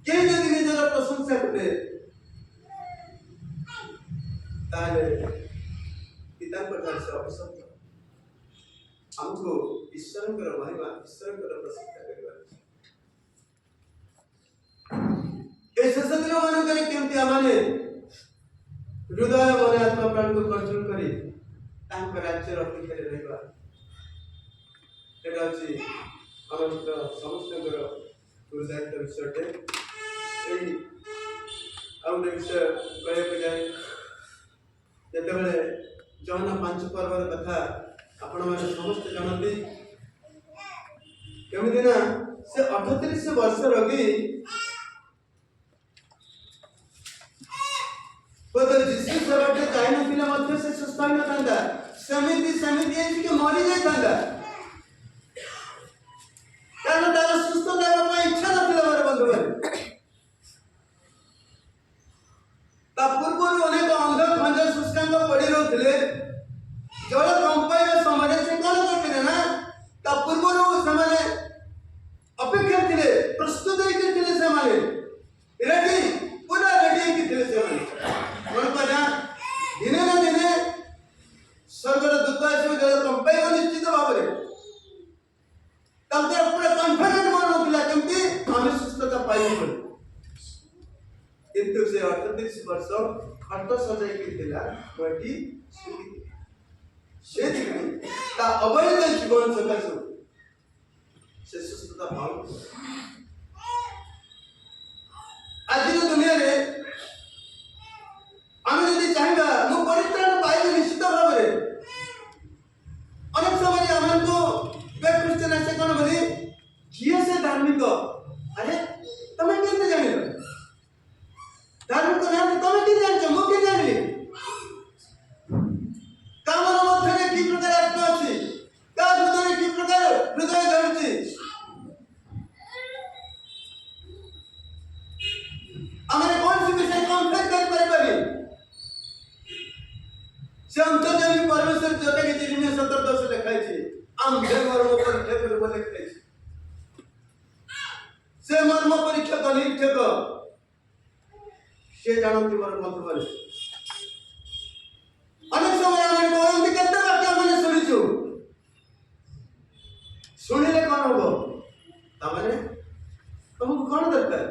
के यदि निजर प्रशंसा करे ताले पिता प्रकार से अभिषेक हमको ईश्वर का महिमा ईश्वर का प्रशंसा करबा ऐसे सदियों माने करे केमती हमने हृदय मन आत्मा प्राण को कंट्रोल करी तांक राज्य रखी करे रहबा एटा अछि हमर समस्त कर हृदय के विषयटे एई आउट विषय कहे पे जाय जते बेले जौन पांच पर्वर कथा आपण माने समस्त जानती केमती ना से 38 वर्ष रगी बदल जिससे सबटे जाय न पिले मध्य से सुस्ता न थांदा समिति है कि मरी जाय थांदा कारण तार सुस्त देवा ପାଇଁ इच्छा न पिले मोर बंधु भाई ता पूर्व अनेक अंध खंज सुस्कांग पड़ी रहथिले जल कंपाई समय से कोन करथिले ना ता पूर्व समय अपेक्षा थिले प्रस्तुत होई थिले समय रेडी पूरा रेडी की थिले समय मन पना दिने ना दिने स्वर्गर दूत आसी जल कंपाई निश्चित भाव रे तब पूरा कॉन्फिडेंट मन होतिला केमती हम सुस्थता पाई बोल किंतु से 38 वर्ष खट सजाई के थिला बटी से दिखनी ता अवैध जीवन सकासु से सुस्थता भाव आज दुनिया रे आमे यदि चाहिबा मु परित्राण पाइबे निश्चित भाव रे अनेक समय हमको वे क्रिश्चियन से कोन बोली किए से धार्मिक अरे तमे केते जानिलो धार्मिक ना तमे के जानछ मु के जानली कामर मध्यरे की प्रकार आत्मा अछि का हृदय की प्रकार हृदय धरछि हमारे कौन सी विषय कॉन्फ्लिक्ट कर पारे से अंतर्यामी परमेश्वर जोते के चिन्ह 17:10 लिखाई छी आम जे मर्म परीक्षा करबो लिखाई छी से मर्म परीक्षा का निरीक्षक से जानती मोर बंधु बने अनेक समय हमने को एमती केते वाक्य हमने सुनिछु ଶୁଣିଲେ କଣ ହବ? ତାମାନେ ତମକୁ କଣ ଦରକାର?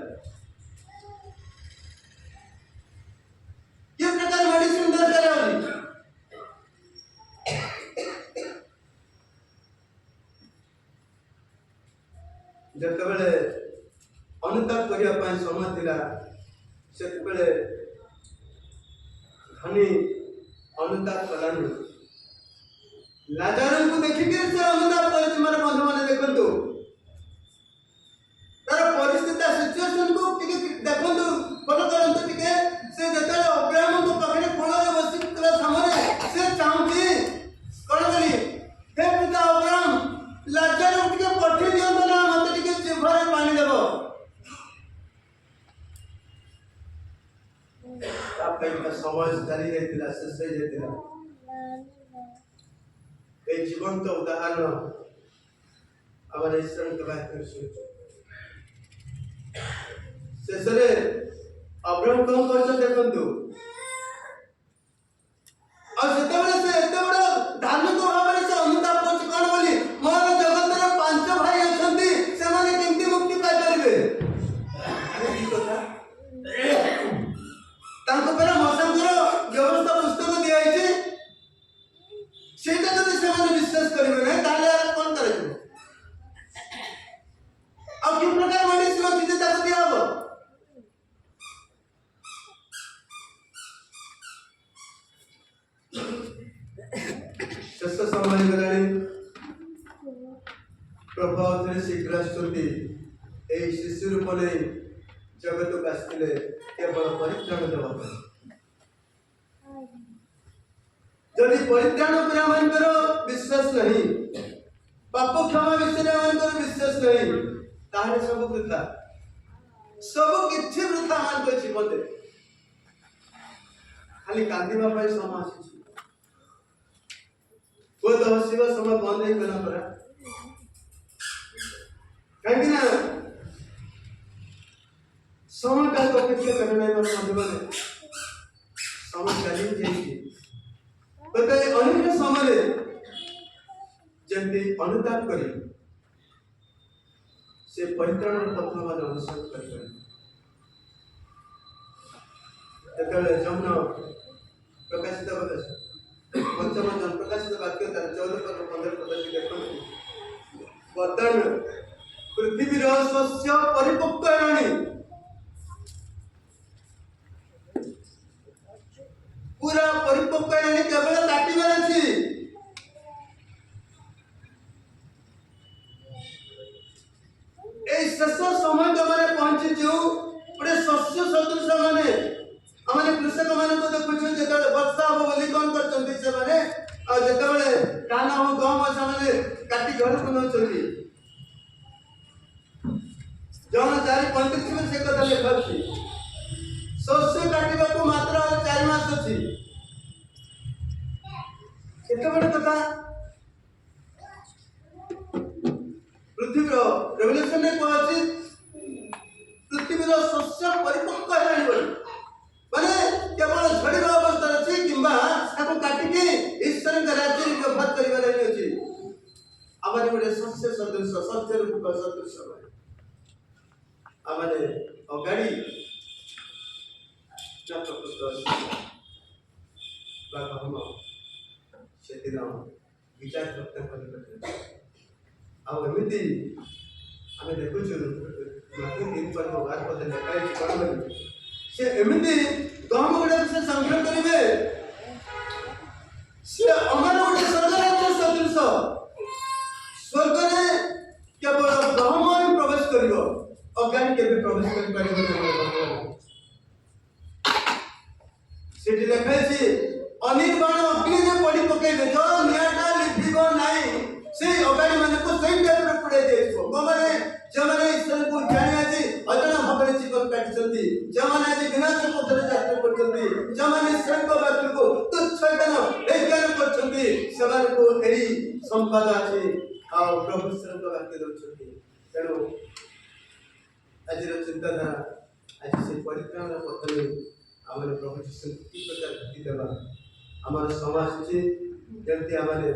କି ପ୍ରକାର ମେଡିସିନ ଦରକାର ଅଛି? ଯେତେବେଳେ ଅନୁତାପ କରିବା ପାଇଁ ସମୟ ଥିଲା ସେତେବେଳେ ଧନୀ ଅନୁତାପ କଲାନି। ଲାଜାରଙ୍କୁ ଦେଖିକି ସେ ଅନୁତାପ କରିଛି। ମୋର ବନ୍ଧୁମାନେ ଦେଖନ୍ତୁ ତାର ପରିସ୍ଥିତି ସିଚୁଏସନକୁ ଟିକେ ଦେଖନ୍ତୁ, ଫଲୋ କରନ୍ତୁ ଟିକେ। ସେ ଯେତେବେଳେ ଅବ୍ରାହ୍ମଙ୍କ ପାଖରେ କୋଳରେ ବସିଥିବା ସମୟରେ ସେ ଚାହୁଁଛି କଣ ବୋଲି, ହେ ପିତା ଅବ୍ରାହ୍ମ, ଲାଜାରକୁ ଟିକେ ପଠେଇ ଦିଅନ୍ତୁ ନା, ମତେ ଟିକେ ଜିଭରେ ପାଣି ଦେବ। ତା ପାଇଁ ସମୟ ଚାଲି ଯାଇଥିଲା, ଶେଷ ହେଇଯାଇଥିଲା। এই জীবন্ত উদাহরণ আমার ঈশ্বরଙ୍କ ବାକ୍ୟରେ ଶୁଣିଛୁ। ଶେଷରେ ଅବ୍ରାହମ କଣ କରିଛନ୍ତି ଦେଖନ୍ତୁ। ଆଉ ସେତେବେଳେ ସେ ଏତେ ବଡ଼ ଧାର୍ମିକ ଭାବରେ ସେ ଅନୁତାପ କରୁଛି କଣ ବୋଲି, ମୋର ଜଗତର 5 ଭାଇ ଅଛନ୍ତି, ସେମାନେ କେମିତି ମୁକ୍ତି ପାଇପାରିବେ? କି କଥା? ତାଙ୍କ ପରେ ମୋଶଙ୍କର ବ୍ୟବସ୍ଥା ପୁସ୍ତକ ଦିଆଯାଇଛି। ସେଇଟା ଯଦି ସେମାନେ ବିଶ୍ୱାସ କରିବେ ନାହିଁ ତାହେଲେ ଆଉ କଣ କରାଯିବ? ଆଉ କି ପ୍ରକାର ମେଡିସିନ ଅଛି ଯେ ତାକୁ ଦିଆହବ? ଶେଷ ସମୟ ହେଇଗଲାଣି। ପ୍ରଭୁ ଆଉଥରେ ଶୀଘ୍ର ଆସୁଛନ୍ତି। ଏହି ଶିଶୁ ରୂପ ନେଇ ଜଗତକୁ ଆସିଥିଲେ କେବଳ ପରିତ୍ରାଣ ଦେବା ପାଇଁ। ଯଦି ପରିତ୍ରାଣ ଉପରେ ଆମମାନଙ୍କର ବିଶ୍ୱାସ ନାହିଁ, ପାପ କ୍ଷମା ବିଷୟରେ ଆମମାନଙ୍କର ବିଶ୍ୱାସ ନାହିଁ, ତାହେଲେ ସବୁ ବୃଥା, ସବୁ କିଛି ବୃଥା ଆମମାନଙ୍କ ଜୀବନରେ। ଖାଲି କାନ୍ଦିବା ପାଇଁ ସମୟ ଆସିଛି। ବହୁତ ହସିବା ସମୟ ବନ୍ଦ ହେଇଗଲା ପରା। କାହିଁକି ନା ସମୟ କାହାକୁ ଅପେକ୍ଷା କରେ ନାହିଁ। ମୋର ବନ୍ଧୁମାନେ, ସମୟ ଚାଲି ଯାଇଛି। ଅନେକ ସମୟରେ ଯେମିତି ଅନୁତାପ କରି ସେ ପରିତ୍ରାଣର ପଥ ମାନେ ଅନୁସରଣ କରିପାରିବେ। ଯେତେବେଳେ ଯୌନ ପ୍ରକାଶିତ ପଞ୍ଚମ ପ୍ରକାଶିତ ବାକ୍ୟ ତାର 14-15 ପଦ ଦେଖନ୍ତୁ। ବର୍ତ୍ତମାନ ପୃଥିବୀର ଶସ୍ୟ ପରିପକ୍ୱ ହେଲାଣି, ପୁରା ପରିପକ୍ୱ ହେଲାଣି, କେବଳ କାଟିବାର ଅଛି। এই ଶେଷ ସମୟ ମାନେ ପହଞ୍ଚିଛୁ। ଗୋଟେ ଶସ୍ୟ ସଦୃଶ ମାନେ ଆମେ କୃଷକ ମାନଙ୍କୁ ଦେଖୁଛୁ, ଯେତେବେଳେ ବର୍ଷା ହବ ବୋଲି କଣ କରୁଛନ୍ତି ସେମାନେ, ଆଉ ଯେତେବେଳେ ଧାନ ହଉ ଗହମ ସେମାନେ କାଟି ଘରକୁ ନେଉଛନ୍ତି। ଜଣ 4:35 ସେ କଥା ଲେଖାଉଛି। ଶସ୍ୟ କାଟିବାକୁ ମାତ୍ର 4 ମାସ ଅଛି। କେତେ ବଡ଼ କଥା। ପୃଥିବୀର ରେଭଲ୍ୟୁସନରେ କୁହାଯାଇଛି ପୃଥିବୀର ଶସ୍ୟ ପରିପକ୍ୱ ହେଲାଣି ବୋଲି, ମାନେ କେବଳ ଝଡ଼ିବା ଅବସ୍ଥାରେ ଅଛି କିମ୍ବା ତାକୁ କାଟିକି ଈଶ୍ୱରଙ୍କ ରାଜ୍ୟରେ ବ୍ୟବହାର କରିବାର ଅଛି। ଆମର ଗୋଟେ ଶସ୍ୟ ସଦୃଶ, ଶସ୍ୟର ରୂପ ସଦୃଶ ଆମେ ଅଗାଡ଼ି ସେଦିନ ବିଚାର ପ୍ରତ୍ୟୟ କରିପାରିବେ। ଆଉ ଏମିତି ଆମେ ଦେଖୁଛୁ ସେ ଏମିତି ଗହମ ଗୁଡାକ ସେ ସଂଗ୍ରହ କରିବେ। ସେ ଆମର ଗୋଟେ ସ୍ୱର୍ଗ ରାଜ୍ୟ ସଦୃଶ। ସ୍ୱର୍ଗରେ କେବଳ ଗହମ ହିଁ ପ୍ରବେଶ କରିବ, ଅଜ୍ଞାନୀ କେବେ ପ୍ରବେଶ କରିପାରିବ ନାହିଁ। ସେଠି ଲେଖା ହେଇଛି ଅନିର୍ବାଣ ଅଗ୍ନିରେ ପଡ଼ି ପକେଇବେ, ଯୋଉ ନିଆଁଟା ଲିଭିବ ନାହିଁ। ସେଇ ଅଗାଡି ମାନଙ୍କୁ ସେଇ ଟାଇପର ପୋଡାଇ ଦିଆଯିବ। ଯେଉଁମାନେ ଈଶ୍ୱରଙ୍କୁ ଜାଣି ଆଜି ଅଜଣା ଭାବରେ ଜୀବନ କାଟିଛନ୍ତି, ଯେଉଁମାନେ ଆଜି ବିନାଶ ପଥରେ ଯାତ୍ରା କରୁଛନ୍ତି, ଯେଉଁମାନେ ଈଶ୍ୱରଙ୍କ ବାକ୍ୟକୁ ତୁଚ୍ଛ ଜ୍ଞାନ କରୁଛନ୍ତି, ସେମାନଙ୍କୁ ଏହି ସମ୍ବାଦ ଅଛି ଆଉ ପ୍ରଭୁ ଈଶ୍ୱରଙ୍କ ବାକ୍ୟ ଦେଉଛନ୍ତି। ତେଣୁ ଆଜିର ଚିନ୍ତାଧାରା, ଆଜି ସେ ପରିତ୍ରାଣର ପଥରେ ଆମର ପ୍ରଭୁ ଯୀଶୁଙ୍କୁ କି ପ୍ରକାର ଭକ୍ତି ଦେବା। ଆମର ସମୟ ଆସୁଛି ଯେମିତି ଆମେ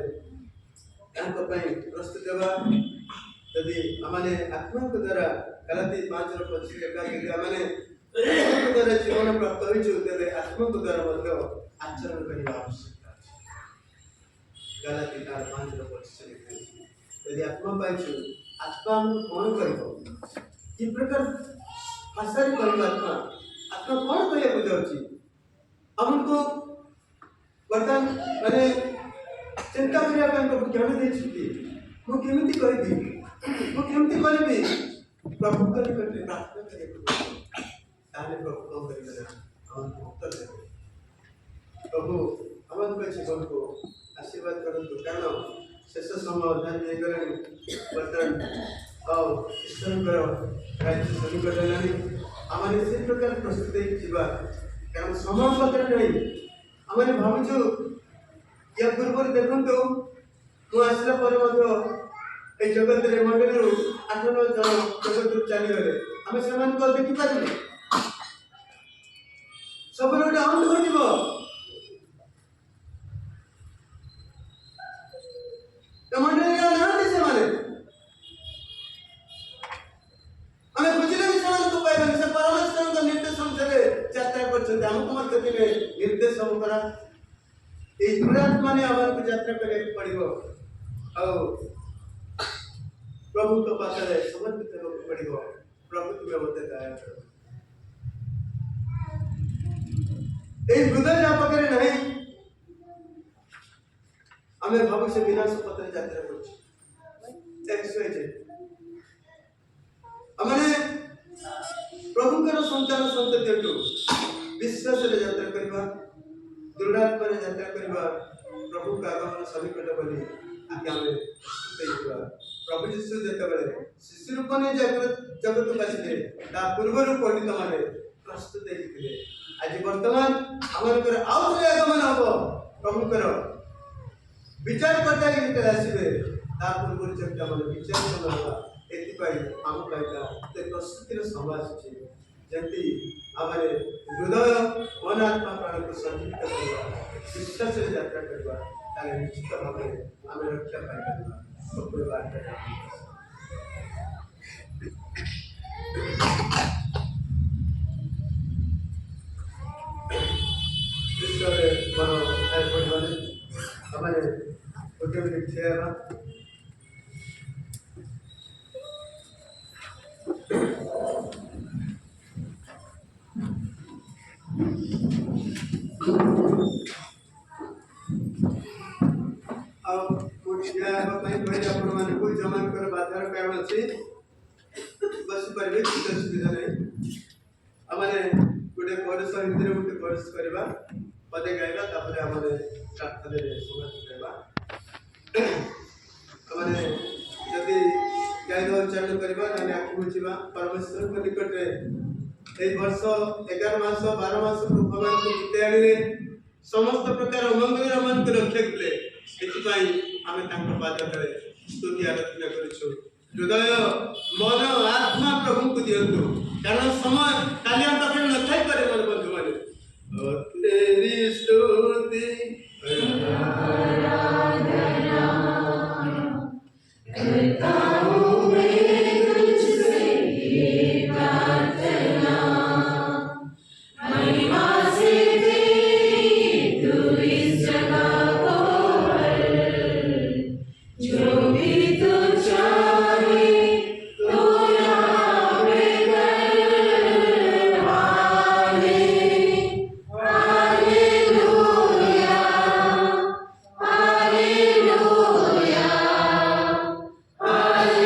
ତାଙ୍କ ପାଇଁ ପ୍ରସ୍ତୁତ ହେବା। यदि आमने आत्मा को द्वारा गलाती 5:25 लेखा यदि आमने आत्मा को द्वारा जीवन प्राप्त होइछु तेबे आत्मा को द्वारा ମଧ୍ୟ आचरण କରିବା आवश्यकता ଅଛି। गलाती 5:25 लेखा यदि आत्मा पाइछु आत्मा हम कौन करिबो कि प्रकार भाषा रे करिबो आत्मा कौन करिया बुझाउछि हमको वर्तमान माने चिंता करिया ପାଇଁ प्रभु ज्ञान ଦେଇଛୁ कि ମୁଁ କେମିତି କରିବି ମୁଁ କେମିତି କରିବି ପ୍ରଭୁ ନିକଟରେ ପ୍ରାର୍ଥନା କରିବାକୁ ତାହେଲେ ପ୍ରଭୁ କଣ କରିବେ ନା ଆମକୁ ଉତ୍ତର ଦେବେ। ପ୍ରଭୁ ଆମଙ୍କ ଜୀବନକୁ ଆଶୀର୍ବାଦ କରନ୍ତୁ କାରଣ ଶେଷ ସମୟ ଅଧ୍ୟାୟ ହେଇଗଲାଣି ବର୍ତ୍ତମାନ ଆଉ ଈଶ୍ୱରଙ୍କର ରାଜ୍ୟ ସନ୍ନିକଟ ହେଲାଣି ଆମେ ସେ ପ୍ରକାର ପ୍ରସ୍ତୁତ ହେଇକି ଯିବା କାରଣ ସମୟ ପାଖରେ ନାହିଁ ଆମେ ଭାବୁଛୁ या पूर्व देखो ମୁଁ ଆସିଲା ପରେ ମଧ୍ୟ এই ଜଗତରେ ମଣ୍ଡଳରୁ 8-9 ଜଣ ଜଗତରୁ ଚାଲିଗଲେ ଆମେ ସେମାନଙ୍କୁ ଦେଖିପାରିବୁ ସବୁର ଗୋଟେ ଅନ୍ତ ଘଟିବ ମଣ୍ଡଳୀ ନାହାନ୍ତି ସେମାନେ ଆମେ ବୁଝିଲେ ବି ସେମାନଙ୍କୁ ପାଇବାନି ସେ ପରମେଶ୍ୱରଙ୍କ ନିର୍ଦ୍ଦେଶ ଅନୁସାରେ ଯାତ୍ରା କରିଛନ୍ତି ଆମକୁ ମଧ୍ୟ ଦିନେ ନିର୍ଦ୍ଦେଶ ହବ ପରା এই দুরাত্মানে আমাকে যাত্রা করে পড়িব ଆଉ ପ୍ରଭୁଙ୍କ ପାଖରେ ସମର୍ପିତ ହେବାକୁ ପଡ଼ିବ ପ୍ରଭୁ ତୁମେ ମୋତେ ଦୟା କର এই ହୃଦୟ ଯାହା ପାଖରେ ନାହିଁ ଆମେ ଭାବୁଛେ ବିନାଶ ପଥରେ ଯାତ୍ରା କରୁଛୁ ଆମେ ପ୍ରଭୁଙ୍କର ସନ୍ତାନ ସନ୍ତତିଠୁ ବିଶ୍ୱାସରେ ଯାତ୍ରା କରିବା दृढ़ात्मा यात्रा करबा प्रभु का आगमन समीपट बोली आके हमें देखिबा प्रभु यीशु जेते बेले शिशु रूप ने जगत बासिले ता पूर्व रूप पंडित माने प्रस्तुत देखिले आज वर्तमान हमरकर आउथले आगमन हबो प्रभु कर विचार करता कि ते आसीबे ता पूर्व जगत माने विचार करबा एति पाई हम पाइता ते प्रस्तुतिर समाज अछि जंती हमारे हृदय मन आत्मा प्राण को संजीवित करवा विश्वास से यात्रा करवा ताले निश्चित भाव में हमें रक्षा पाई करवा तो कोई बात नहीं विश्वास मनो एयरपोर्ट वाले हमारे होटल में ठहरा बस परिवे सुविधा नहीं हमारे गोटे कोरस हिंदी गोटे कोरस करवा पदे गाइबा तापर हमारे प्रार्थना रे समाप्त करवा हमारे यदि गाइबा उच्चारण करवा नाले आखि बुझिबा परमेश्वर को निकट रे ए वर्ष 11 मास 12 मास भगवान को विद्यालय रे समस्त प्रकार अमंगल मन को रक्षा कले एति पाई हमें तांको पाद तळे स्तुति आराधना करिछु हृदय मन आत्मा प्रभु को दियंतु कारण समय काली हम पाखे न थाई पारे मन बंधु माने तेरी स्तुति आराधना करता हूं मैं तुझसे ये प्रार्थना महिमा से तेरी तू इस जगह को जो भी तू चाहे तो यहाँ पे कर हालेलुया हालेलुया हालेलुया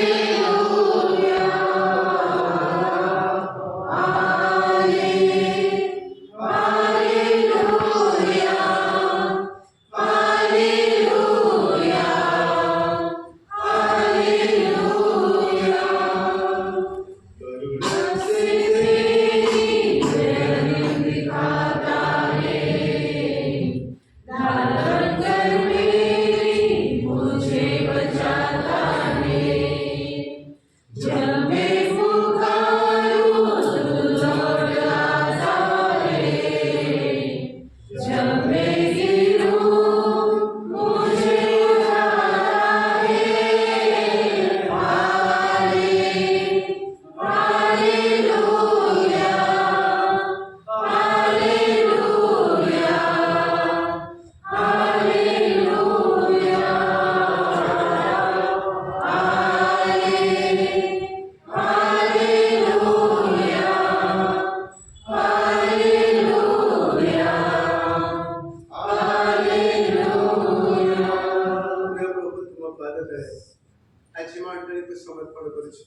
आज मंडली को समर्पण करूछु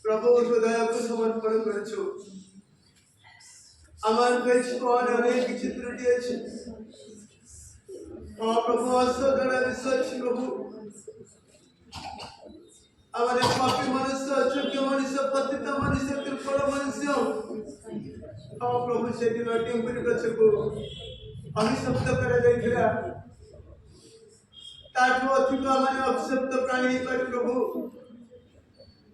प्रभु हृदय को समर्पण करूछु আমার জীবনে অনেক কিছু ত্রুটি আছে প্রভু অসদর বিশ্বাস প্রভু আমাদের পাপী মনুষ্য অযোগ্য মনুষ্য পতিত মনুষ্য কৃপণ মনুষ্য প্রভু সেদিন টিম্পুরি গছକୁ অভিশপ্ত করা যাইଥିଲା তাଠୁ ଅଧିକ ମାନେ ଅଭିଶପ୍ତ ପ୍ରାଣୀ ହେଇପାରେ ପ୍ରଭୁ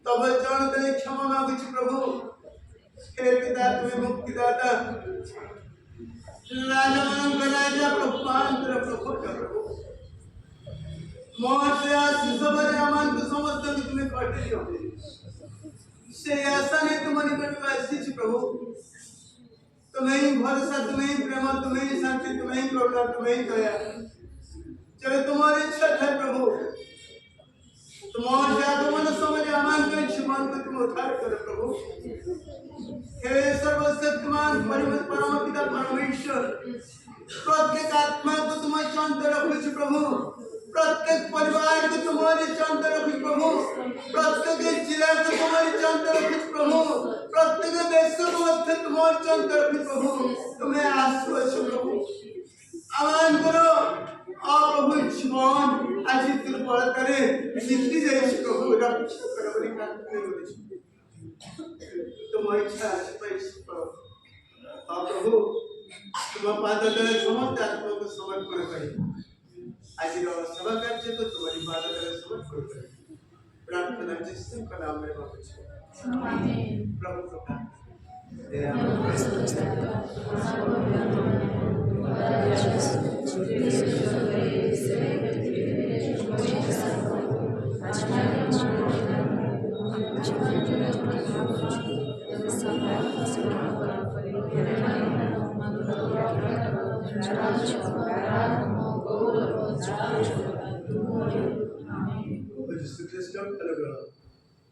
ତବ ଜଣ ଦେଇ କ୍ଷମା ମାଗୁଛି ପ୍ରଭୁ हे पिता तुम्हें मुक्तिदाता राजा मनंग राजा प्रभुपांतर प्रभु मौत से आशीष भरे अमान को समस्त कि तुम्हें काटे दियो से आशा ने तुम निकट में आशीष प्रभु तुम्हें ही भरोसा तुम्हें ही प्रेम तुम्हें ही शांति तुम्हें ही करुणा तुम्हें ही दया चलो तुम्हारी इच्छा है प्रभु तुम्हारे आगमन समय अमान को जीवन को तुम उद्धार करो प्रभु हे सर्वशक्तिमान परम पिता परमेश्वर प्रत्येक आत्मा को तुम्हारे शांत रखो प्रभु प्रत्येक परिवार को तुम्हारे शांत रखो प्रभु प्रत्येक जिला को तुम्हारे शांत रखो प्रभु प्रत्येक देश को मध्य तुम्हारे शांत रखो प्रभु तुम्हें आश्वास प्रभु आमान करो प्रभु जीवन आज दुर्बल करे जीती जाए प्रभु रक्षा करो बोली प्रार्थना करूँ तुम इच्छा प्रभु तुम पाद तले समस्त आत्मा को समर्पण करें आज सभा कार्य को तुम्हारी पाद तले समर्पण करें प्रार्थना जिससे नाम में प्रभु प्रभु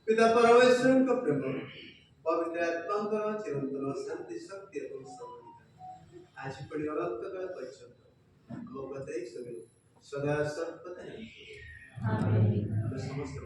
पिता परमेश्वर का प्रेम पवित्र आत्मा का चिरंतन शांति शक्ति एवं समृद्धि आज पड़ी अनंत काल पर्यंत हम बताई सदा सर्वदा आमेन समस्त